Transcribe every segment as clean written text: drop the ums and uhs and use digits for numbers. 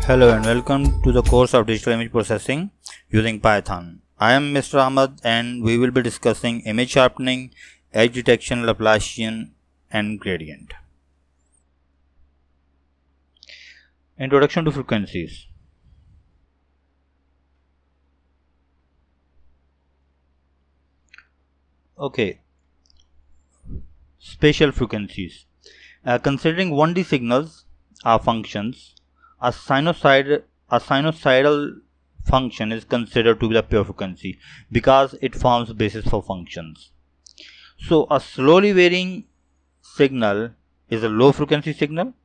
Hello and welcome to the course of Digital Image Processing using Python. I am Mr. Ahmad and we will be discussing image sharpening, edge detection, Laplacian and gradient. Introduction to frequencies. Okay, spatial frequencies. Considering 1D signals are functions, a sinusoidal function is considered to be the pure frequency because it forms the basis for functions. So a slowly varying signal is a low frequency signal,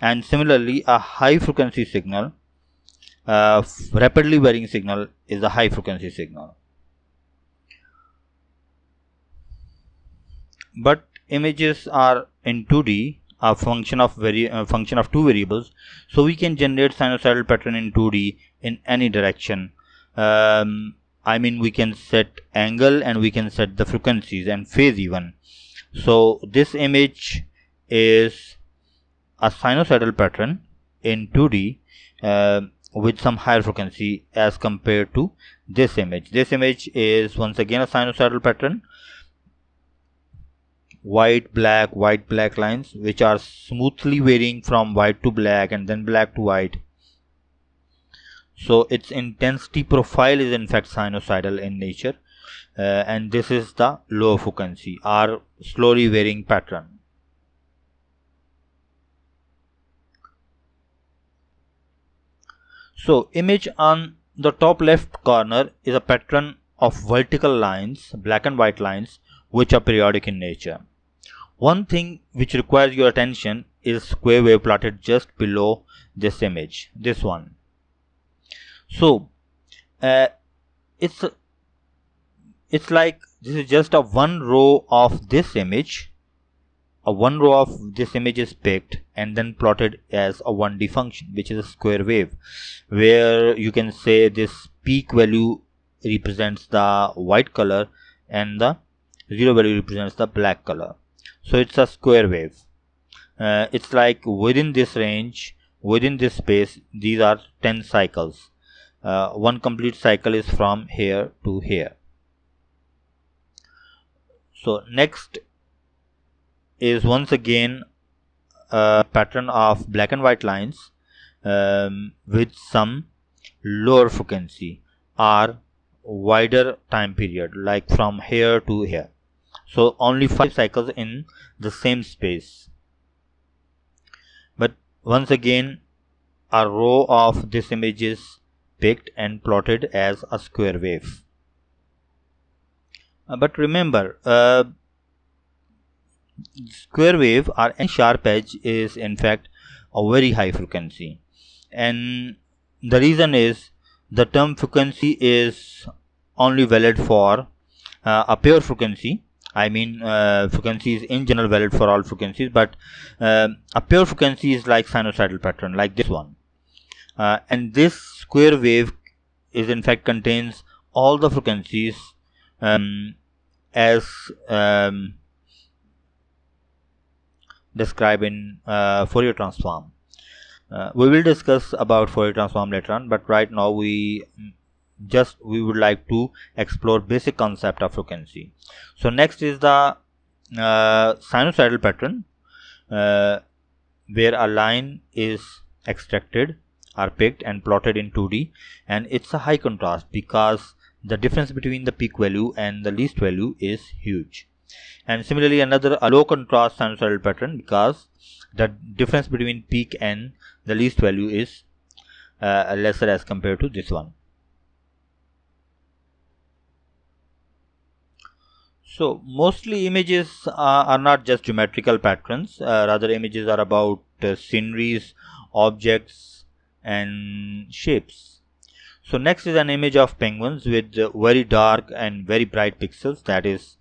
and similarly a high frequency signal, rapidly varying signal, is a high frequency signal. But images are in 2D a function of two variables, so we can generate sinusoidal pattern in 2D in any direction. We can set angle and we can set the frequencies and phase even. So this image is a sinusoidal pattern in 2D with some higher frequency as compared to this image. This image is once again a sinusoidal pattern, white black lines which are smoothly varying from white to black and then black to white. So its intensity profile is in fact sinusoidal in nature, and this is the low frequency or slowly varying pattern. So image on the top left corner is a pattern of vertical lines, black and white lines, which are periodic in nature. One thing which requires your attention is square wave plotted just below this image, this one. So it's like this is just a one row of this image. One row of this image is picked and then plotted as a 1D function, which is a square wave, where you can say this peak value represents the white color and the zero value represents the black color. So it's a square wave. It's like within this range, within this space, these are 10 cycles. One complete cycle is from here to here. So next is once again a pattern of black and white lines with some lower frequency or wider time period, like from here to here. So only 5 cycles in the same space. But once again a row of this image is picked and plotted as a square wave. But remember, square wave or any sharp edge is in fact a very high frequency, and the reason is the term frequency is only valid for a pure frequency. Frequency is in general valid for all frequencies, but a pure frequency is like sinusoidal pattern like this one, and this square wave is in fact contains all the frequencies as described in Fourier transform. We will discuss about Fourier transform later on, but right now we would like to explore basic concept of frequency. So next is the sinusoidal pattern, where a line is extracted or picked and plotted in 2D, and it's a high contrast because the difference between the peak value and the least value is huge. And similarly another a low contrast sinusoidal pattern because the difference between peak and the least value is lesser as compared to this one. So mostly images are not just geometrical patterns, rather images are about sceneries, objects and shapes. So next is an image of penguins with very dark and very bright pixels, that is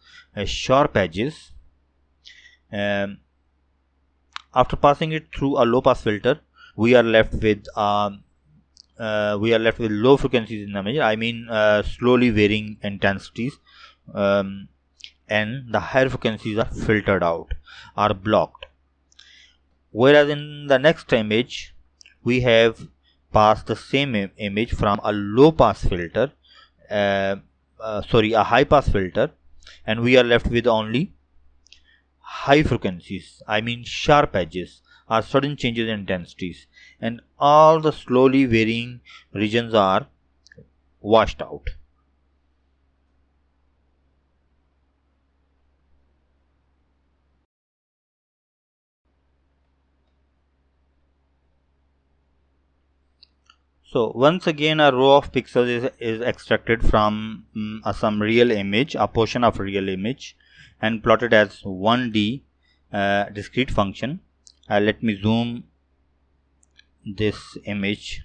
sharp edges. After passing it through a low pass filter, we are left with low frequencies in the image, slowly varying intensities, and the higher frequencies are filtered out or blocked. Whereas in the next image we have pass the same image from a low pass filter, a high pass filter, and we are left with only high frequencies, I mean sharp edges or sudden changes in intensities, and all the slowly varying regions are washed out. So once again a row of pixels is extracted from some real image, a portion of real image, and plotted as 1D discrete function. Let me zoom this image.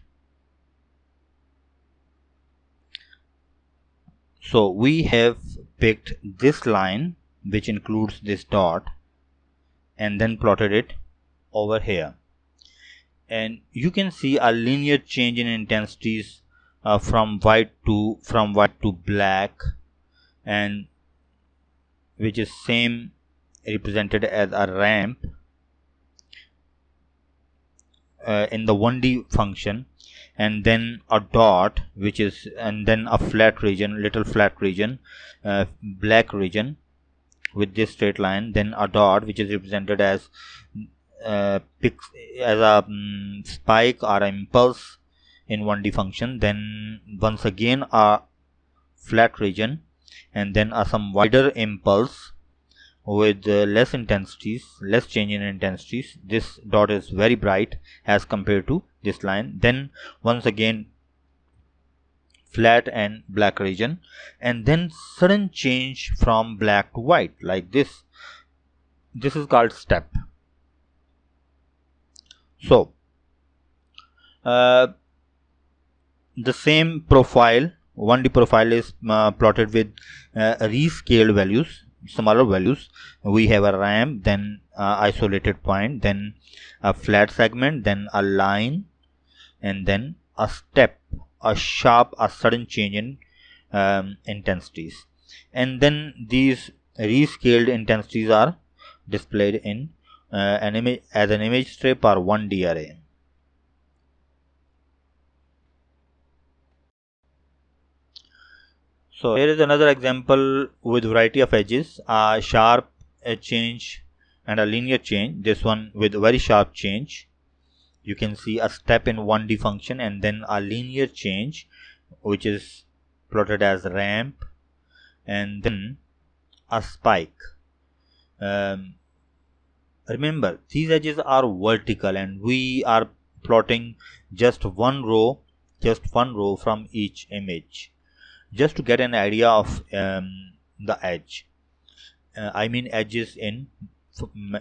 So we have picked this line which includes this dot and then plotted it over here, and you can see a linear change in intensities from white to black, and which is same represented as a ramp in the 1D function, and then a dot which is, and then a flat region, little flat region, black region with this straight line, then a dot which is represented as a spike or impulse in 1D function, then once again a flat region, and then some wider impulse with less intensities, less change in intensities. This dot is very bright as compared to this line. Then once again flat and black region, and then sudden change from black to white like this. This is called step. So the same profile, 1D profile, is plotted with rescaled values, smaller values. We have a ramp, then isolated point, then a flat segment, then a line, and then a step, a sharp, a sudden change in intensities, and then these rescaled intensities are displayed in an image as an image strip or 1D array. So here is another example with variety of edges, a sharp change and a linear change. This one with very sharp change. You can see a step in 1D function, and then a linear change which is plotted as ramp, and then a spike. Remember, these edges are vertical and we are plotting just one row from each image, just to get an idea of the edge. I mean edges in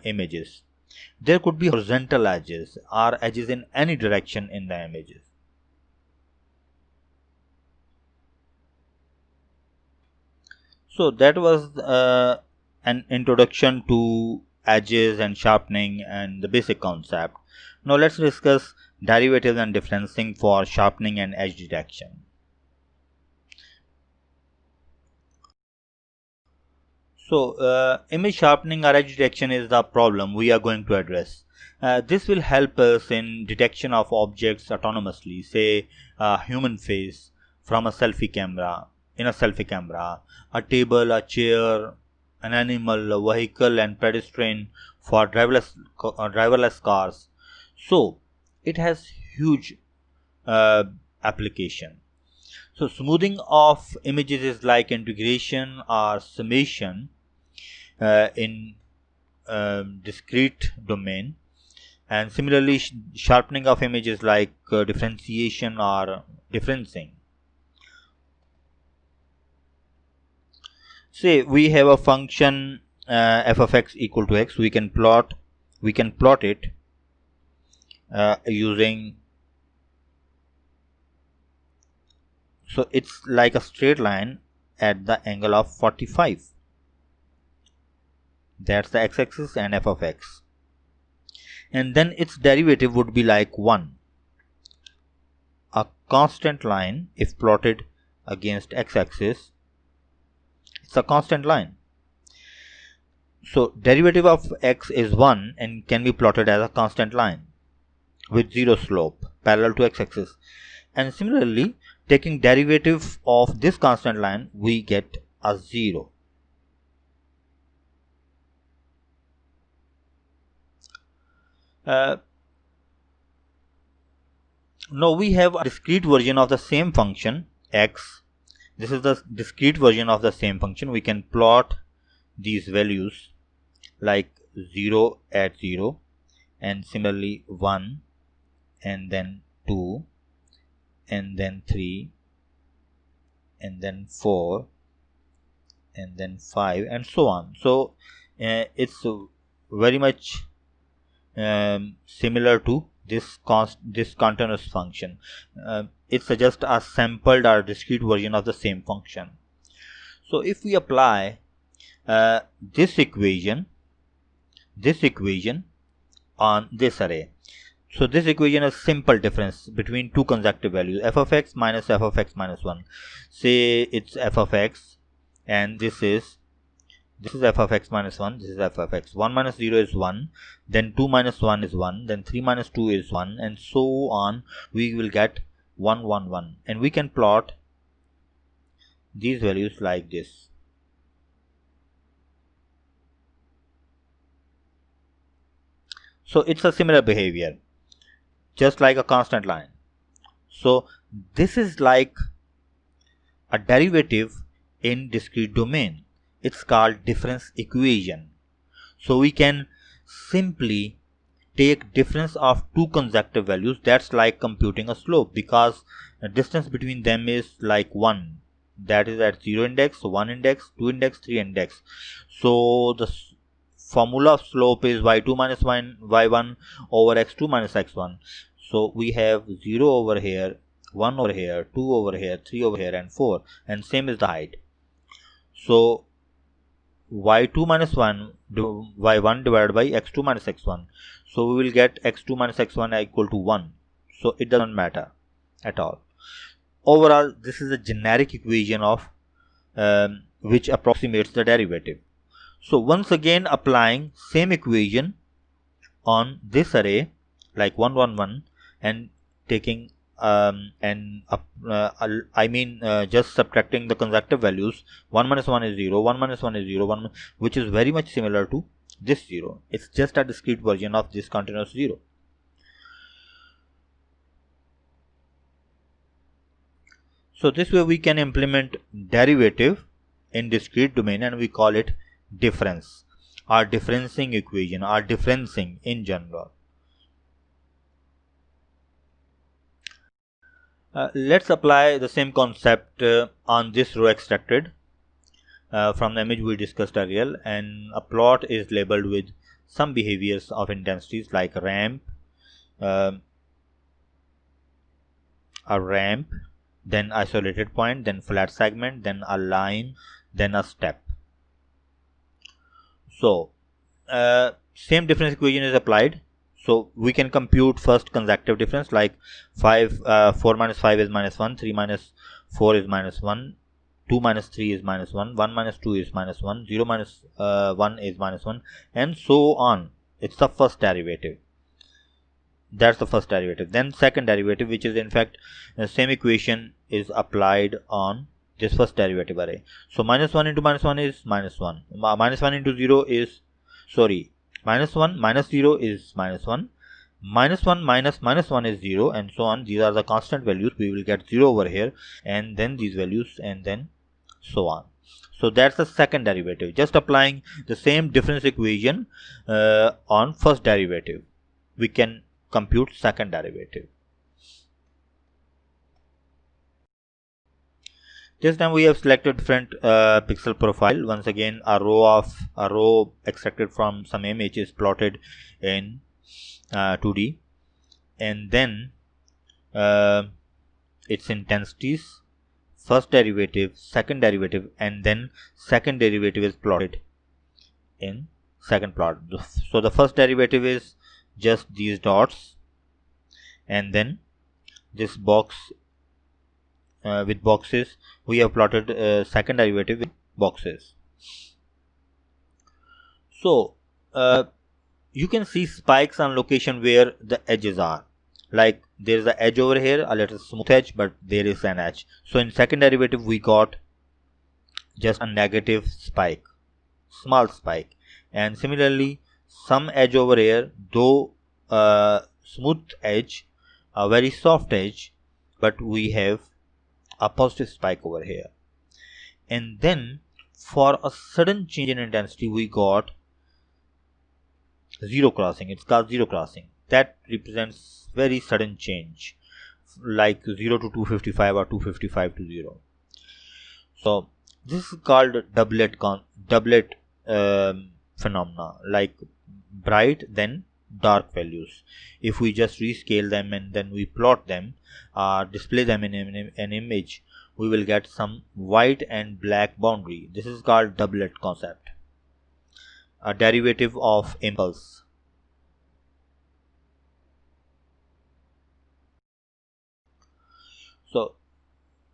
images. There could be horizontal edges or edges in any direction in the images. So that was an introduction to edges and sharpening and the basic concept. Now let's discuss derivatives and differencing for sharpening and edge detection. So image sharpening or edge detection is the problem we are going to address. This will help us in detection of objects autonomously, say a human face from a selfie camera, a table, a chair, an animal, a vehicle, and pedestrian for driverless cars. So it has huge application. So smoothing of images is like integration or summation in discrete domain, and similarly sharpening of images like differentiation or differencing. Say we have a function f of x equal to x. We can plot it using, so it's like a straight line at the angle of 45. That's the x-axis and f of x, and then its derivative would be like 1, a constant line. If plotted against x-axis, it's a constant line. So derivative of x is 1 and can be plotted as a constant line with zero slope. parallel to x-axis. And similarly, taking derivative of this constant line, we get a 0. Now we have a discrete version of the same function x. This is the discrete version of the same function. We can plot these values like 0 at 0, and similarly 1, and then 2, and then 3, and then 4, and then 5, and so on. So it's very much similar to this continuous function. It's just a sampled or discrete version of the same function. So if we apply this equation on this array, so this equation is simple difference between two consecutive values, f of x minus f of x minus 1. Say it's f of x, and this is f of x minus 1, this is f of x. 1 minus 0 is 1, then 2 minus 1 is 1, then 3 minus 2 is 1, and so on. We will get 1, 1, 1. And we can plot these values like this. So it's a similar behavior, just like a constant line. So this is like a derivative in discrete domain. It's called difference equation. So we can simply take difference of two consecutive values. That's like computing a slope, because the distance between them is like 1. That is at 0 index, 1 index, 2 index, 3 index. So the formula of slope is y2 minus y1 over x2 minus x1. So we have 0 over here, 1 over here, 2 over here, 3 over here, and 4. And same is the height. So y2 minus y1 divided by x2 minus x1. So we will get x2 minus x1 equal to 1. So it doesn't matter at all. Overall, this is a generic equation of which approximates the derivative. So once again, applying same equation on this array like 1, 1, 1, and taking just subtracting the consecutive values. 1 minus 1 is 0, 1 minus 1 is 0, 1, which is very much similar to this 0. It's just a discrete version of this continuous 0. So this way we can implement derivative in discrete domain, and we call it difference or differencing equation or differencing in general. Let's apply the same concept on this row extracted from the image we discussed earlier, and a plot is labeled with some behaviors of intensities like ramp, a ramp, then isolated point, then flat segment, then a line, then a step. So same difference equation is applied. So we can compute first consecutive difference like 4 minus 5 is minus 1, 3 minus 4 is minus 1, 2 minus 3 is minus 1, 1 minus 2 is minus 1, 0 minus 1 is minus 1, and so on. It's the first derivative. That's the first derivative. Then second derivative, which is in fact the same equation is applied on this first derivative array. So minus 1 into minus 1 is minus 1. Minus 1 into 0 is, minus 1 minus 0 is minus 1. Minus 1 minus minus 1 is 0, and so on. These are the constant values. We will get 0 over here, and then these values, and then so on. So that's the second derivative. Just applying the same difference equation on first derivative, we can compute second derivative. This time we have selected different pixel profile. Once again, a row extracted from some image is plotted in 2D, and then its intensities, first derivative, second derivative, and then second derivative is plotted in second plot. So the first derivative is just these dots, and then this box with boxes. We have plotted second derivative with boxes. So you can see spikes on location where the edges are. Like there is an edge over here, a little smooth edge, but there is an edge. So in second derivative we got just a negative spike, small spike. And similarly some edge over here, though smooth edge, a very soft edge, but we have a positive spike over here. And then for a sudden change in intensity we got zero crossing. It's called zero crossing. That represents very sudden change, like 0 to 255 or 255 to 0. So this is called doublet phenomena, like bright then dark values. If we just rescale them and then we plot them, display them in an image, we will get some white and black boundary. This is called doublet concept, a derivative of impulse. So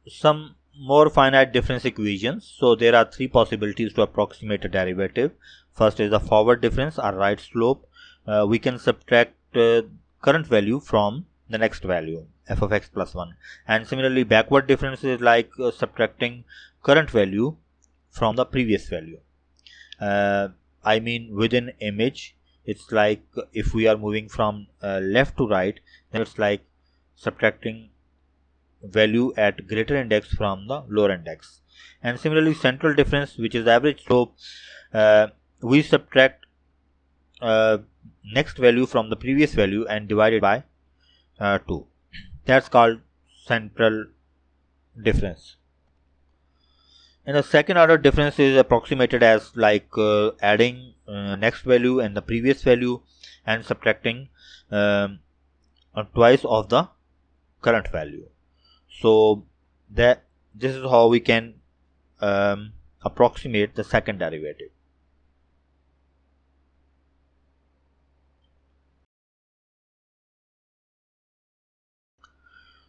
some more finite difference equations. So there are three possibilities to approximate a derivative. First is the forward difference or right slope. We can subtract current value from the next value, f of x plus 1. And similarly backward difference is like subtracting current value from the previous value. I mean within image, it's like if we are moving from left to right, then it's like subtracting value at greater index from the lower index. And similarly central difference, which is average slope, we subtract next value from the previous value and divide it by 2. That's called central difference. And the second order difference is approximated as like adding next value and the previous value and subtracting twice of the current value. So that this is how we can approximate the second derivative.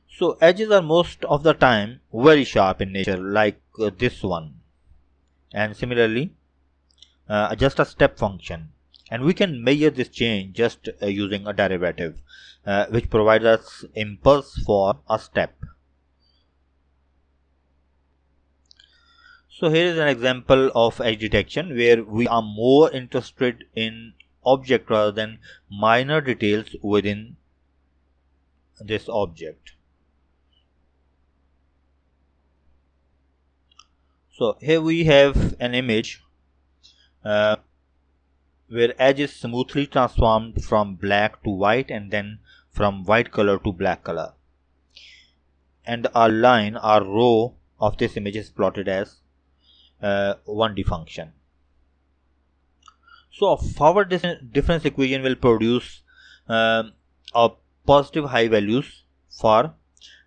So edges are most of the time very sharp in nature, like this one, and similarly just a step function, and we can measure this change just using a derivative which provides us impulse for a step. So here is an example of edge detection where we are more interested in object rather than minor details within this object. So here we have an image where edge is smoothly transformed from black to white and then from white color to black color, and our line, our row of this image is plotted as 1D function. So a forward difference equation will produce a positive high values for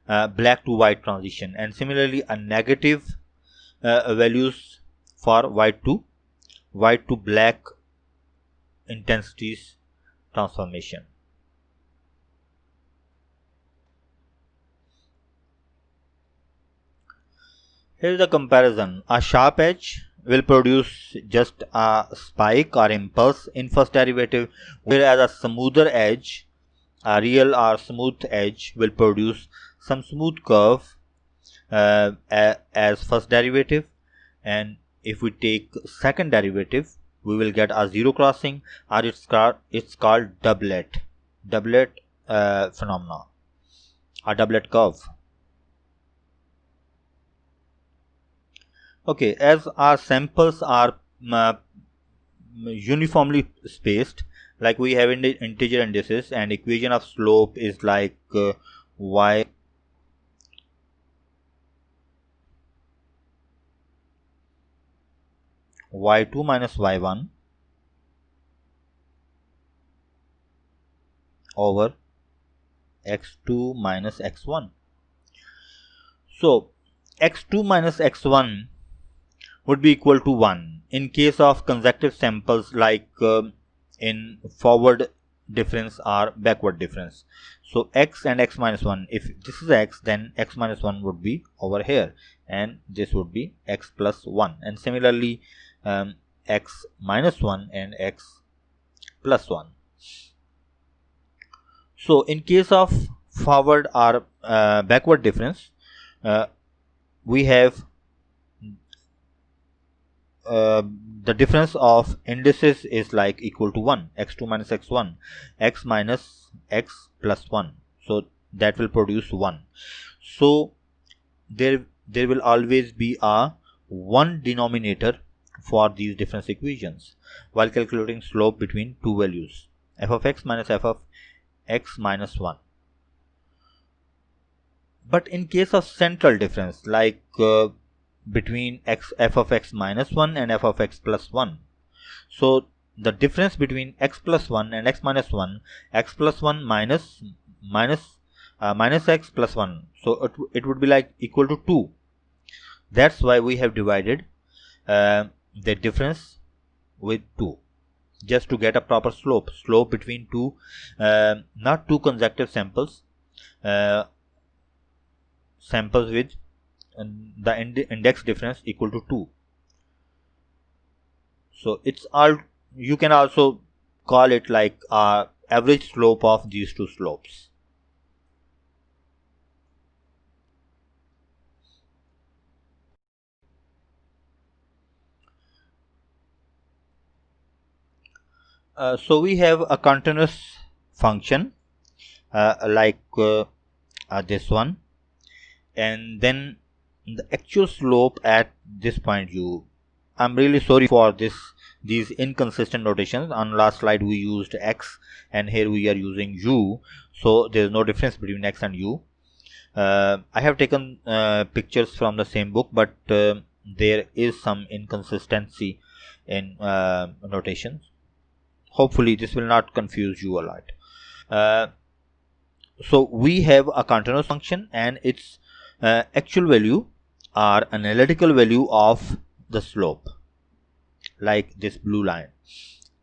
black to white transition, and similarly a negative values for white to black intensities transformation. Here is the comparison. A sharp edge will produce just a spike or impulse in first derivative, whereas a smoother edge, a real or smooth edge, will produce some smooth curve as first derivative. And if we take second derivative, we will get a zero crossing, or it's called doublet phenomena, a doublet curve. Okay, as our samples are uniformly spaced, like we have in the integer indices, and equation of slope is like y y2 minus y1 over x2 minus x1. So x2 minus x1 would be equal to 1 in case of consecutive samples, like in forward difference or backward difference. So x and x minus 1, if this is x, then x minus 1 would be over here, and this would be x plus 1, and similarly x minus 1 and x plus 1. So in case of forward or backward difference, we have the difference of indices is like equal to 1, x2 minus x1, x minus x plus 1, so that will produce 1. So there will always be a one denominator for these difference equations while calculating slope between two values, f of x minus f of x minus 1. But in case of central difference, like between f of x minus 1 and f of x plus 1, so the difference between x plus 1 and x minus 1, x plus 1 minus x plus 1, so it would be like equal to 2. That's why we have divided the difference with 2, just to get a proper slope between two, not two consecutive samples with the index difference equal to 2. So it's all, you can also call it like average slope of these two slopes. So we have a continuous function like this one, and then the actual slope at this point u. I'm really sorry for these inconsistent notations. On last slide we used x and here we are using u, so there is no difference between x and u. I have taken pictures from the same book, but there is some inconsistency in notations. Hopefully this will not confuse you a lot. So we have a continuous function and its actual value are analytical value of the slope, like this blue line.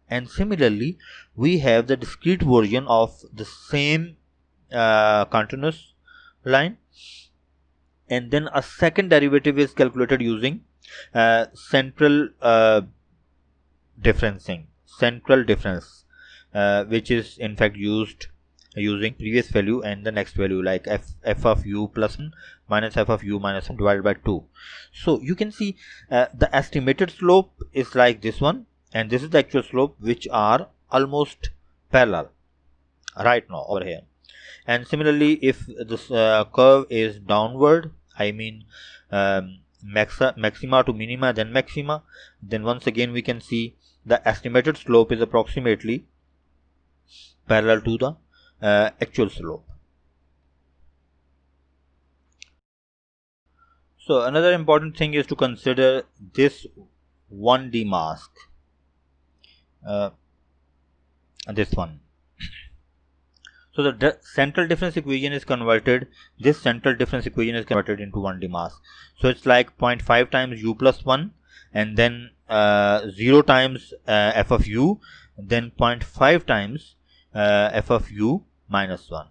And similarly we have the discrete version of the same continuous line, and then a second derivative is calculated using central difference, which is in fact used using previous value and the next value, like f of u plus 1 minus f of u minus 1 divided by 2. So you can see the estimated slope is like this one, and this is the actual slope, which are almost parallel right now over here. And similarly, if this curve is downward, I mean maxima to minima, then maxima, then once again we can see the estimated slope is approximately parallel to the actual slope. So another important thing is to consider this 1D mask, this one. So the central difference equation is converted, this central difference equation is converted into 1D mask. So it's like 0.5 times u plus 1, and then 0 times f of u, then 0.5 times f of u minus 1.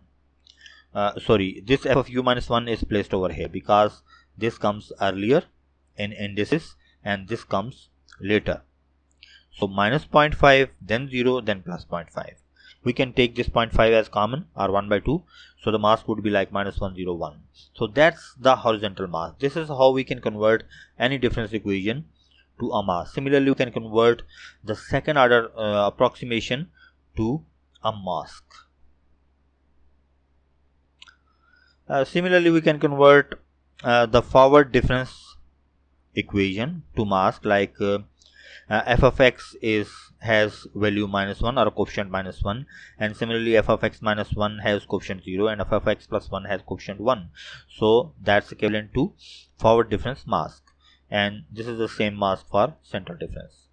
Sorry, this f of u minus 1 is placed over here because this comes earlier in indices and this comes later. So minus 0.5, then 0, then plus 0.5. We can take this 0.5 as common, or 1 by 2, so the mask would be like minus 101. So that's the horizontal mask. This is how we can convert any difference equation to a mask. Similarly, we can convert the second order approximation to a mask. Similarly, we can convert the forward difference equation to mask, like f of x has value minus 1 or a coefficient minus 1, and similarly f of x minus 1 has coefficient 0 and f of x plus 1 has coefficient 1. So that's equivalent to forward difference mask, and this is the same mask for central difference.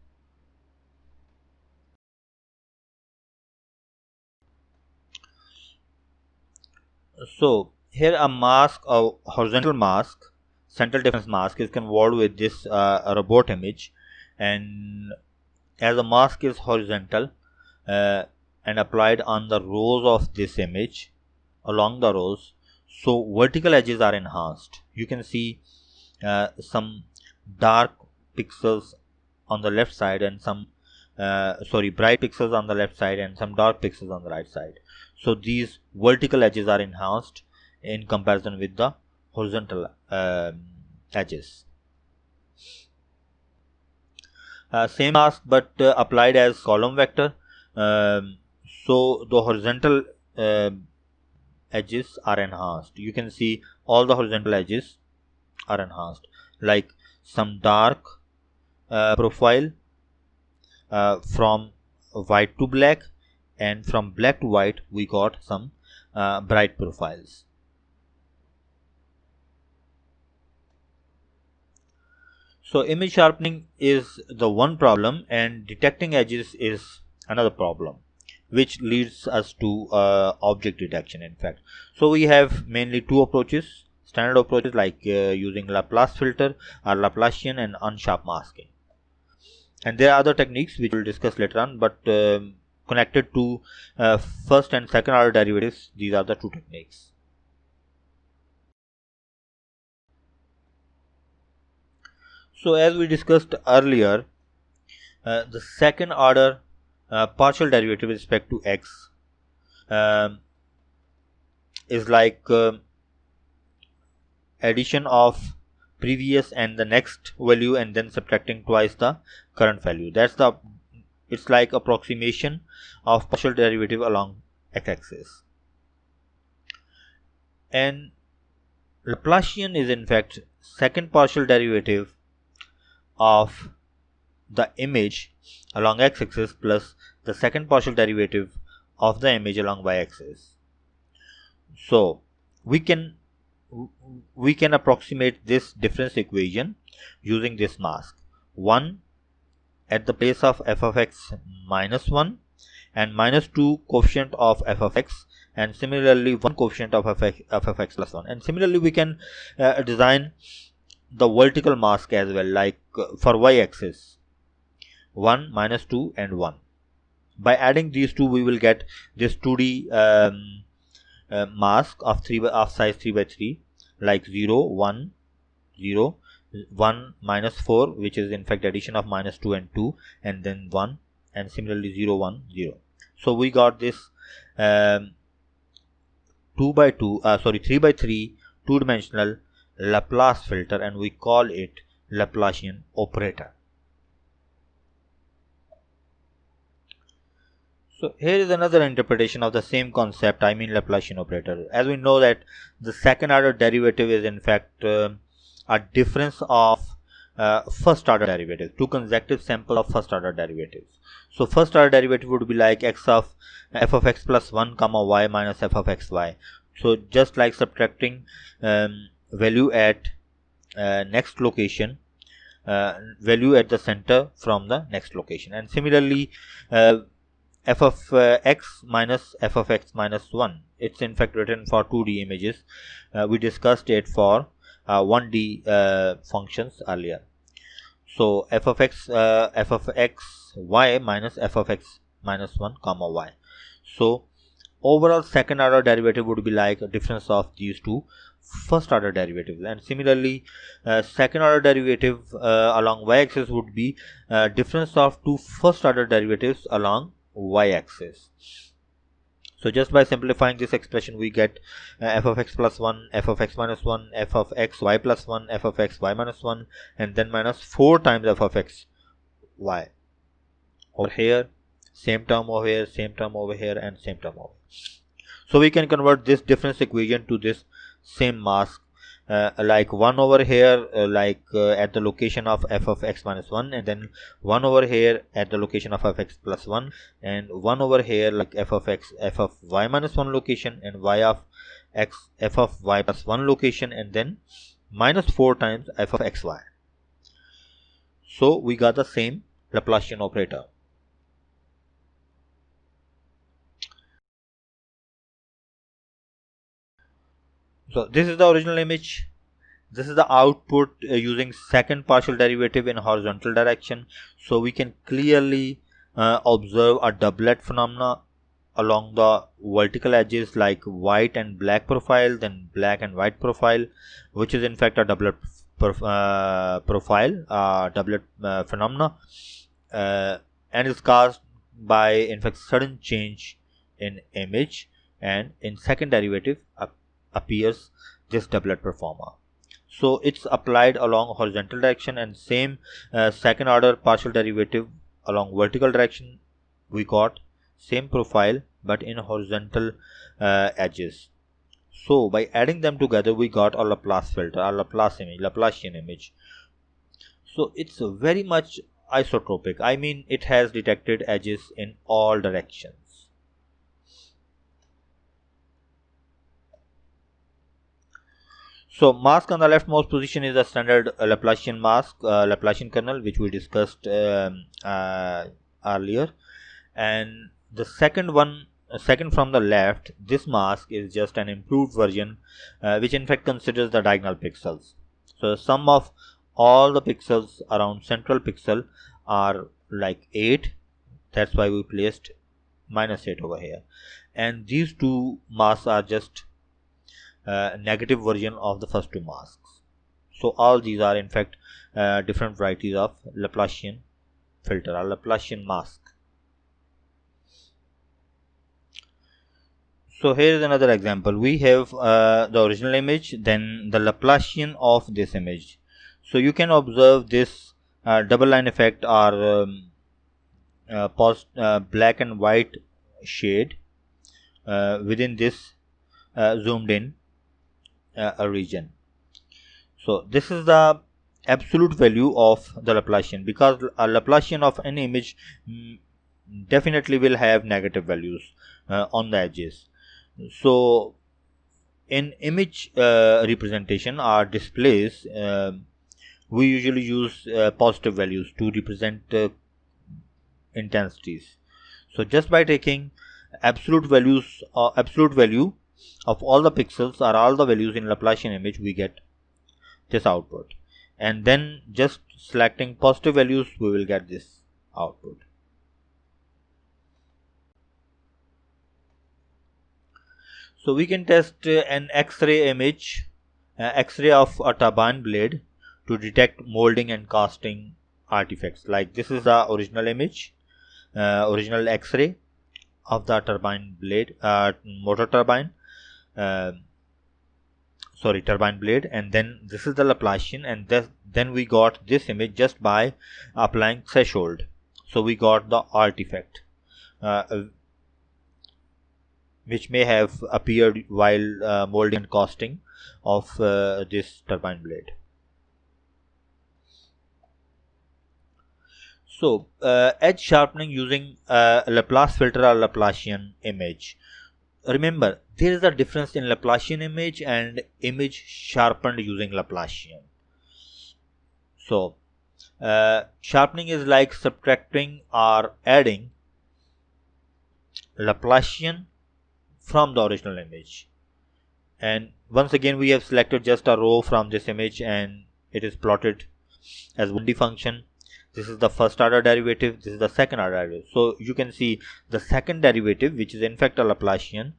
So here a mask, a horizontal mask, central difference mask, is convolved with this robot image, and as the mask is horizontal and applied on the rows of this image, along the rows, so vertical edges are enhanced. You can see some dark pixels on the left side and some bright pixels on the left side and some dark pixels on the right side. So these vertical edges are enhanced in comparison with the horizontal edges. Same mask but applied as column vector. So the horizontal edges are enhanced. You can see all the horizontal edges are enhanced, like some dark profile from white to black, and from black to white we got some bright profiles. So image sharpening is the one problem and detecting edges is another problem, which leads us to object detection in fact. So we have mainly two approaches, standard approaches like using Laplace filter or Laplacian and unsharp masking. And there are other techniques which we'll discuss later on, but connected to first and second order derivatives, these are the two techniques. So as we discussed earlier, the second order partial derivative with respect to x is like addition of previous and the next value and then subtracting twice the current value. It's like approximation of partial derivative along x-axis. And Laplacian is in fact second partial derivative of the image along x-axis plus the second partial derivative of the image along y-axis. So we can approximate this difference equation using this mask: 1 at the place of f of x minus 1 and minus 2 coefficient of f of x, and similarly 1 coefficient of f of x plus 1. And similarly we can design the vertical mask as well, like for y-axis 1, minus 2 and 1. By adding these two we will get this 2D mask of size 3 by 3, like 0, 1, 0, 1, minus 4, which is in fact addition of minus 2 and 2, and then 1, and similarly 0, 1, 0. So we got this 3 by 3 two-dimensional Laplace filter, and we call it Laplacian operator. So here is another interpretation of the same concept, I mean Laplacian operator. As we know that the second order derivative is in fact a difference of first order derivative, two consecutive samples of first order derivatives. So first order derivative would be like f of x plus 1 comma y minus f of x y. So just like subtracting value at next location, value at the center from the next location. And similarly f of x minus f of x minus 1, it's in fact written for 2D images. We discussed it for 1D functions earlier. So f of x y minus f of x minus 1 comma y. So overall second order derivative would be like a difference of these two first order derivatives. And similarly second order derivative along y-axis would be difference of two first order derivatives along y-axis. So just by simplifying this expression we get f of x plus 1, f of x minus 1, f of x y plus 1, f of x y minus 1, and then minus 4 times f of x y. Over here, same term over here, same term over here, and same term over here. So we can convert this difference equation to this same mask, like 1 over here at the location of f of x minus 1, and then 1 over here at the location of f of x plus 1, and 1 over here like f of y minus 1 location, and y of x f of y plus 1 location, and then minus 4 times f of xy. So we got the same Laplacian operator. So this is the original image. This is the output using second partial derivative in horizontal direction. So we can clearly observe a doublet phenomena along the vertical edges, like white and black profile, then black and white profile, which is in fact a doublet doublet phenomena, and is caused by in fact sudden change in image and in second derivative appears this doublet performer. So it's applied along horizontal direction, and same second order partial derivative along vertical direction, we got same profile but in horizontal edges. So by adding them together we got a Laplace filter, a Laplacian image. So it's very much isotropic. I mean, it has detected edges in all directions. So mask on the leftmost position is a standard Laplacian mask, Laplacian kernel, which we discussed earlier. And the second from the left, this mask is just an improved version, which in fact considers the diagonal pixels. So the sum of all the pixels around central pixel are like 8. That's why we placed -8 over here. And these two masks are just negative version of the first two masks. So all these are in fact different varieties of Laplacian filter or Laplacian mask. So here is another example. We have the original image, then the Laplacian of this image. So you can observe this double line effect or black and white shade within this zoomed in a region. So this is the absolute value of the Laplacian, because a Laplacian of an image definitely will have negative values on the edges. So in image representation or displays, we usually use positive values to represent intensities. So just by taking absolute value of all the pixels or all the values in Laplacian image, we get this output, and then just selecting positive values we will get this output. So we can test an X-ray image, X-ray of a turbine blade, to detect molding and casting artifacts. Like this is the original image, original X-ray of the turbine blade, turbine blade, and then this is the Laplacian, and then we got this image just by applying threshold. So we got the artifact which may have appeared while molding and casting of this turbine blade. So edge sharpening using Laplace filter or Laplacian image. Remember, there is a difference in Laplacian image and image sharpened using Laplacian. So sharpening is like subtracting or adding Laplacian from the original image. And once again we have selected just a row from this image, and it is plotted as 1D function. This is the first order derivative, this is the second order derivative. So you can see the second derivative, which is in fact a Laplacian,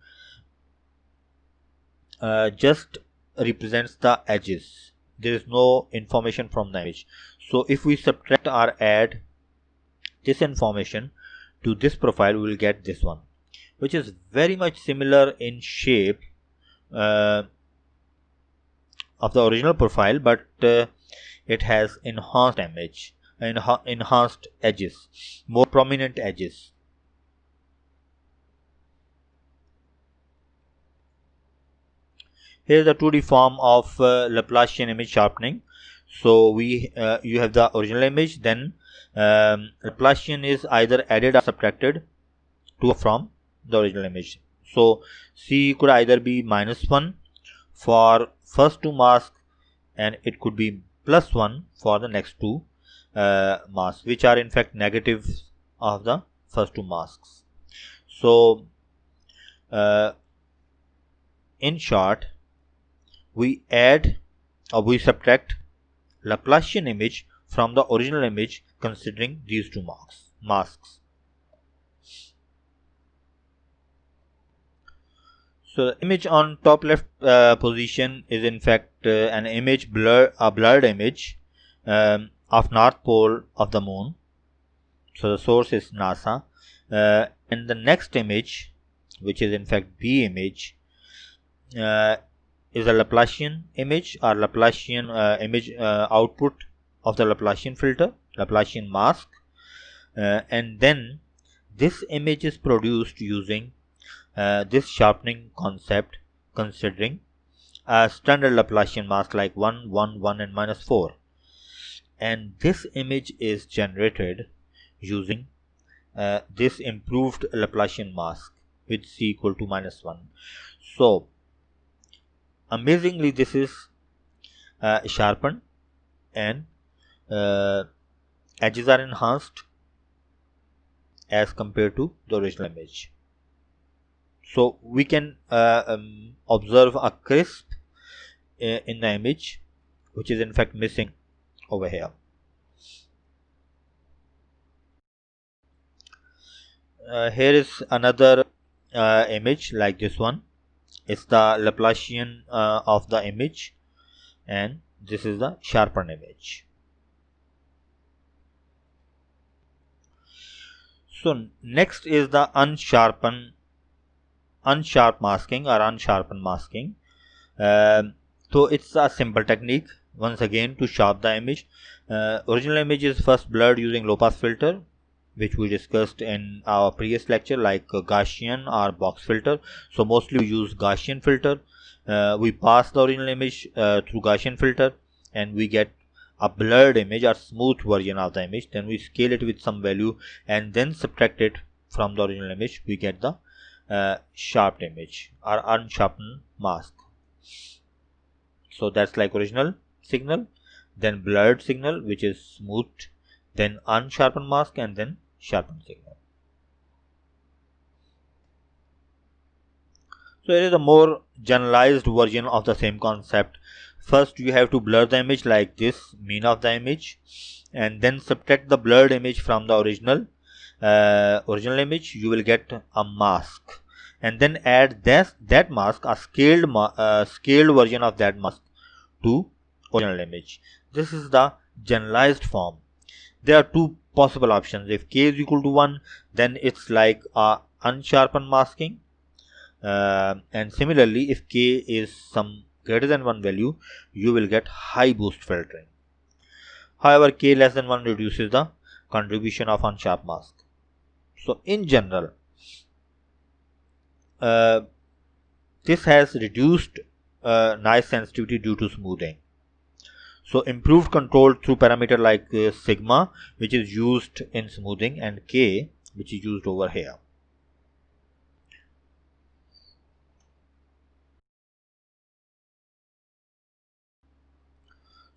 just represents the edges. There is no information from the image. So if we subtract or add this information to this profile, we will get this one, which is very much similar in shape of the original profile, but it has enhanced image, enhanced edges, more prominent edges. Here is the 2D form of Laplacian image sharpening. So you have the original image, then Laplacian is either added or subtracted from the original image. So C could either be -1 for first two masks, and it could be +1 for the next two masks, which are in fact negatives of the first two masks. So in short, we add or we subtract Laplacian image from the original image considering these two masks. So the image on top left position is in fact an image a blurred image of North Pole of the Moon. So the source is NASA, and the next image which is in fact B image, is a Laplacian image or Laplacian image output of the Laplacian filter, Laplacian mask, and then this image is produced using this sharpening concept, considering a standard Laplacian mask like 1, 1, 1 and -4, and this image is generated using this improved Laplacian mask with C equal to -1. So amazingly, this is sharpened and edges are enhanced as compared to the original image. So we can observe a crisp in the image, which is in fact missing over here. Here is another image like this one. It's the Laplacian of the image, and this is the sharpened image. So next is the unsharp masking or unsharpened masking. So it's a simple technique once again to sharpen the image. Original image is first blurred using low pass filter, which we discussed in our previous lecture, like Gaussian or box filter. So mostly we use Gaussian filter. We pass the original image through Gaussian filter and we get a blurred image or smooth version of the image. Then we scale it with some value and then subtract it from the original image. We get the sharpened image or unsharpened mask. So that's like original signal, then blurred signal, which is smooth, then unsharpened mask, and then sharpened signal. So it is a more generalized version of the same concept. First you have to blur the image like this, mean of the image, and then subtract the blurred image from the original image. You will get a mask, and then add that mask, a scaled version of that mask, to original image. This is the generalized form. There are two possible options. If k is equal to 1, then it's like a unsharpened masking, and similarly if k is some greater than 1 value, you will get high boost filtering. However, k less than 1 reduces the contribution of unsharp mask. So in general, this has reduced noise sensitivity due to smoothing. So improved control through parameter like sigma, which is used in smoothing, and k, which is used over here.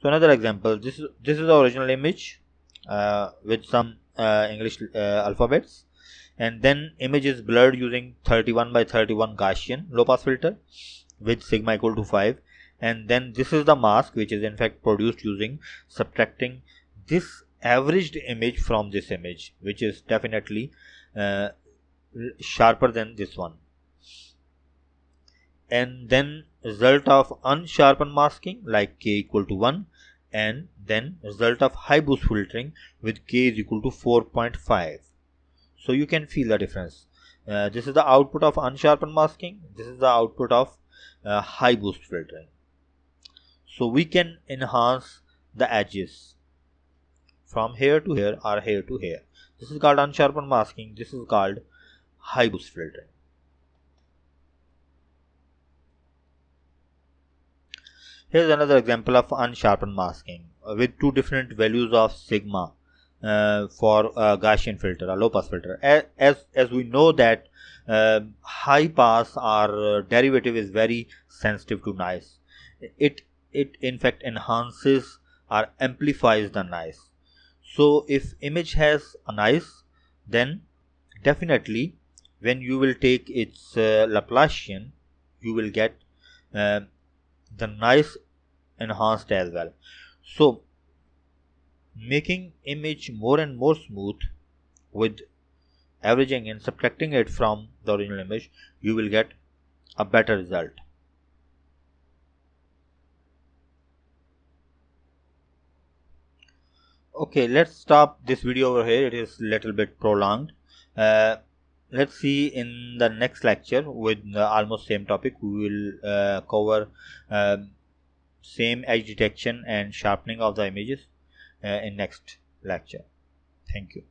So another example, this is the original image with some English alphabets, and then image is blurred using 31 by 31 Gaussian low pass filter with sigma equal to 5, and then this is the mask, which is in fact produced using subtracting this averaged image from this image, which is definitely sharper than this one, and then result of unsharpened masking like k equal to 1, and then result of high boost filtering with k is equal to 4.5. So you can feel the difference. This is the output of unsharpened masking, this is the output of high boost filtering. So we can enhance the edges from here to here or here to here. This is called unsharpened masking, this is called high boost filtering. Here's another example of unsharpened masking with two different values of sigma for a Gaussian filter, a low pass filter. As we know that high pass or derivative is very sensitive to noise. It in fact enhances or amplifies the noise. So if image has a noise, then definitely when you will take its Laplacian, you will get the noise enhanced as well. So making image more and more smooth with averaging and subtracting it from the original image, you will get a better result. Okay, let's stop this video over here. It is little bit prolonged. let's see in the next lecture with almost same topic. We will cover same edge detection and sharpening of the images in next lecture. Thank you.